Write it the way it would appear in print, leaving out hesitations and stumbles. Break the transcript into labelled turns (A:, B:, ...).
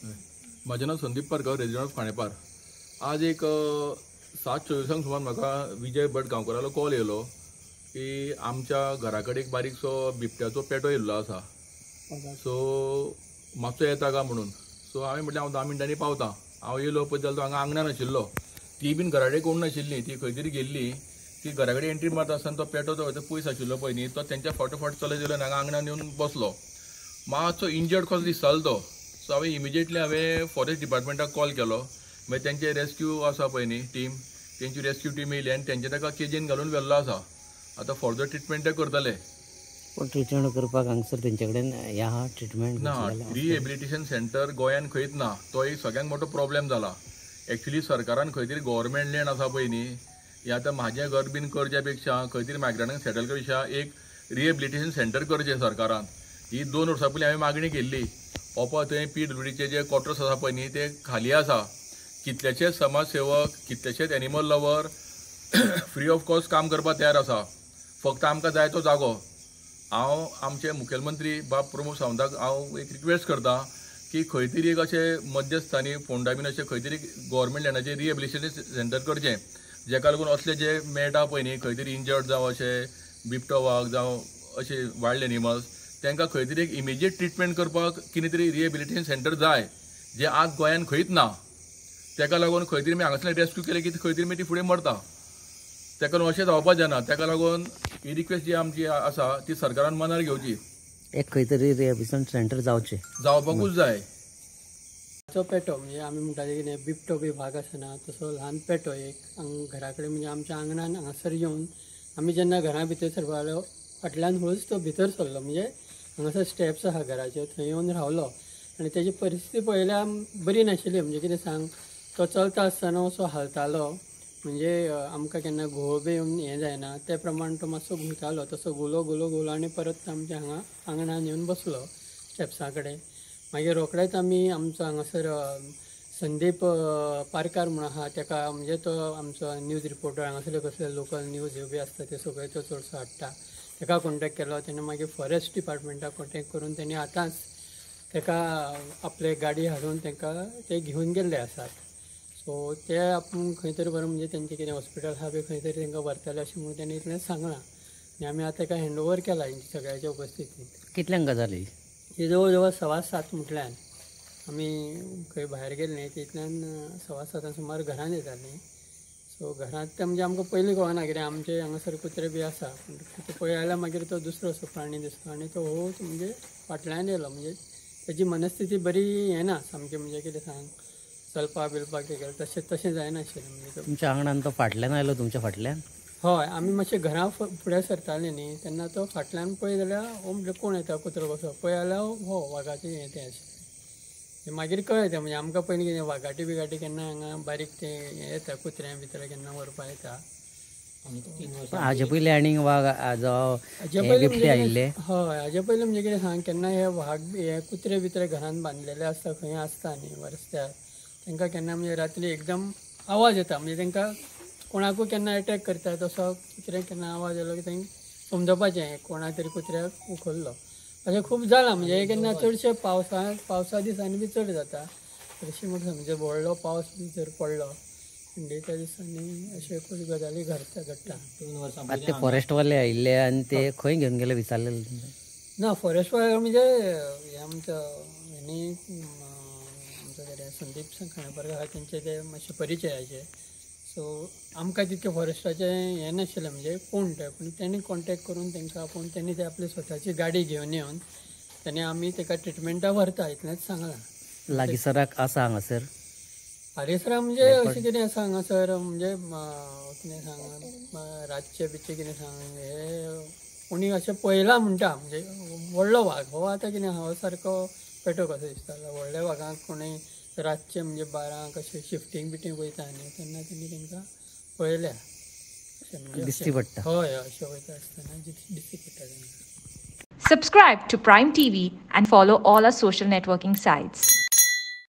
A: माझे नाव Sandeep Parkar, resident of Khandepar. आज एक 7:24 सुमार म्हाका विजय भट गांवकारालो कॉल येयलो की आमच्या घरा कडेन एक बारीकसो बिबट्याचो पेटो येयल्लो आसा. सो मातसो येता काय म्हणून. सो हांवें म्हटलें हांव 10 मिनटांनी पावता. हांव येयलो पळय जाल्यार तो हांगा आंगणान आशिल्लो. ती बीन घरा कडेन कोण नाशिल्ली, ती खंय तरी गेल्ली. ती घरा कडेन एंट्री मारता आसतना तो पेटो जो पयस आशिल्लो पळय न्ही, तो तेंच्या फाटोफाट चलत येयलो हांगा आंगणान येवन बसलो. मातसो इंजर्ड कसो दिसतालो तो. सो हांवें इमिजिएटली फॉरेस्ट डिपार्टमेंटाक कॉल केलो. मागीर तेंचे रेस्क्यू आसा पळय न्ही टीम, तेंची रेस्क्यू टीम येयली आनी तेंचे ताका केजीन घालून व्हेल्लो आसा. आतां फर्दर ट्रिटमेंट ते करतले.
B: पण ट्रिटमेंट करपाक हांगसर तेंचे कडेन ह्या ट्रिटमेंट
A: ना, रिहेबिलिटेशन सेंटर गोंयान खंयच ना. तो एक सगळ्यांत मोठो प्रॉब्लेम जाला. एक्चुली सरकारान खंय तरी गव्हर्मेंट लँड आसा पळय न्ही, हे आतां म्हाजें घर बीन करच्या पेक्षा खंय तरी मायग्रंटांक सेटल करच्या एक रिहेबिलिटेशन सेंटर करचें सरकारान. ही 2 वर्सां पयलीं हांवें मागणी केल्ली. ओपा थंय PWDचे जे क्वॉर्टर्स आसा पळय न्ही ते खाली आसा. कितलेशेच समाजसेवक, कितलेशेच animal lover free of cost काम करपाक तयार आसा. फक्त आमकां जाय तो जागो. हांव आमचे मुखेलमंत्री बाब प्रमोद सावंताक हांव एक रिक्वेस्ट करता की खंय तरी एक अशें मध्यस्थानी फोंडा बीन अशें खंय तरी गव्हर्मेंट लँडाचें रिहेबिलिटेशन सेंटर करचें, जेका लागून असले जे मेळटा पळय न्ही खंय तरी इंजर्ड जावं अशें बिबटो वाग जावं अशे वायल्ड एनिमल्स, तांकां खंय तरी एक इमिजिएट ट्रिटमेंट करपाक कितें तरी रिहेबिलिटेशन सेंटर जाय, जे आज गोंयान खंयच ना. ताका लागून खंय तरी हांगासल्यान रेस्क्यू केले की खंय तरी ती फुडें मरता. ताका लागून अशें जावपाक जायना. ताका लागून ही रिक्वेस्ट जी आमची आसा ती सरकारान मनार घेवची.
B: एक खंय तरी रिहेबिलिटेशन सेंटर
A: जावपाकूच जाय.
C: पेटो म्हणजे आमी म्हणटाले कितें बिबटो बी भाग आसना तसो ल्हान पेटो एक घरा कडेन म्हणजे आमच्या आंगणान हांगासर येवन आमी जेन्ना घरा भितर सरपालो फाटल्यान हळूच तो भितर सरलो. म्हणजे हांगासर स्टेप्स आहा घराच्यो, थंय येवन रावलो आनी तेजी परिस्थिती पळयल्यार बरी नाशिल्ली. म्हणजे कितें सांग, तो चलता आसतना असो हालतालो. म्हणजे आमकां केन्ना घुंवळ बी येवन हें जायना ते प्रमाण तो मातसो घुंवतालो. तसो घुंवलो आनी परत आमच्या हांगा आंगणान येवन बसलो स्टेप्सा कडेन. मागीर रोखडेच आमी आमचो हांगासर संदीप पारकार म्हूण आहा ताका, म्हणजे तो आमचो न्यूज रिपोर्टर हांगासले कसले लोकल न्यूज ह्यो बी आसता ते सगळे तो चडसो हाडटा, ताका कॉन्टेक्ट केलो. तेन्ना मागीर फॉरेस्ट डिपार्टमेंटाक कॉन्टेक्ट करून तेणी आतांच ताका आपले गाडी हाडून तांकां ते घेवन गेल्ले आसात. सो ते आपूण खंय तरी बरें म्हणजे तेंचें कितें हॉस्पिटल आहा बी खंय तरी तांकां व्हरतले अशें म्हणून तेणी इतलें सांगलां. आनी आमी आतां ताका हँडओवर केला सगळ्याच्या उपस्थितींत.
B: कितल्यांक गजाली
C: ही जवळ जवळ 7:15 म्हटल्यान आमी खंय भायर गेल्लीं तितल्यान 7:15 सुमार घरान येतालीं. सो घरांत म्हणजे आमकां पयलीं कळना कितें आमचे हांगासर कुत्रे बी आसा. पूण पळय जाल्यार मागीर तो दुसरो असो प्राणी दिसलो आनी तो होच म्हणजे फाटल्यान येयलो. म्हणजे तेजी मनस्थिती बरी हें ना सामकें. म्हणजे कितें सांग, चलपाक बिलपाक गेलो तशें जायनाशिल्लें. म्हणजे
B: तुमच्या आंगणान तो फाटल्यान आयलो तुमच्या फाटल्यान?
C: हय, आमी मातशें घरा फुडें सरतालीं न्ही तेन्ना तो फाटल्यान पळय जाल्यार म्हणजे कोण येता कुत्रो कसो पळय जाल्यार हो वागाचें हें तें आशिल्लें. मागीर कळ्ळें तें म्हणजे आमकां पयलीं कितें वागाटी बिगाटी केन्ना हांगा बारीक तें हें येता कुत्र्यां भितर केन्ना व्हरपा येता.
B: हाजे पयलीं आनीक वाघ बिबटे आयिल्ले?
C: हय, हाजे पयलीं म्हणजे कितें सांग, केन्ना हे वाघ हे कुत्रे बित्रे घरान बांदलेले आसता खंय आसता न्ही रस्त्यार, तांकां केन्ना म्हणजे रात्री एकदम आवाज येता. म्हणजे तांकां कोणाकूय केन्ना अटॅक करता तसो कुत्र्याक केन्ना आवाज येलो की थंय समजोवपाचें कोणा तरी कुत्र्याक उखल्लो. अशें खूब जालां. म्हणजे हे केन्ना चडशे पावसा दिसांनी बी चड जाता. चडशें म्हणजे व्हडलो पावस बी जर पडलो थंडेच्या दिसांनी अशे खूब गजाली घडटा.
B: ते फॉरेस्टवाले आयिल्ले आनी ते खंय घेवन गेले विचारलें
C: ना? फॉरेस्टवाले म्हणजे हे आमचो हेणी आमचो कितें संदीप खांडेपार आहा तेंचे ते मातशे परिचयाचे. सो आमकां तितकें फॉरेस्टाचें हें नाशिल्लें म्हणजे कोण ते. पूण तेणी कॉन्टेक्ट करून तांकां आपूण तेणी ते आपली स्वताची गाडी घेवन येवन तेणी आमी ताका ट्रिटमेंटाक व्हरता इतलेंच सांगलां.
B: लागीसराक आसा हांगासर
C: परिसराक म्हणजे अशें कितें आसा हांगासर म्हणजे कितें सांग, रातचे बितचे कितें सांग हे कोणी अशें पळयलां म्हणटा. म्हणजे व्हडलो वाघ हो आतां कितें हो सारको पेटो कसो दिसतालो. व्हडल्या वाघाक कोणूय रातचे म्हणजे 12 अशें शिफ्टींग बिफ्टींग वयता न्ही तेन्ना तेणी तांकां पळयल्या
B: दिसती पडटा.
C: हय, अशें वयता आसतना दिसती पडटा तांकां.
D: Subscribe to Prime TV and follow all our social networking sites.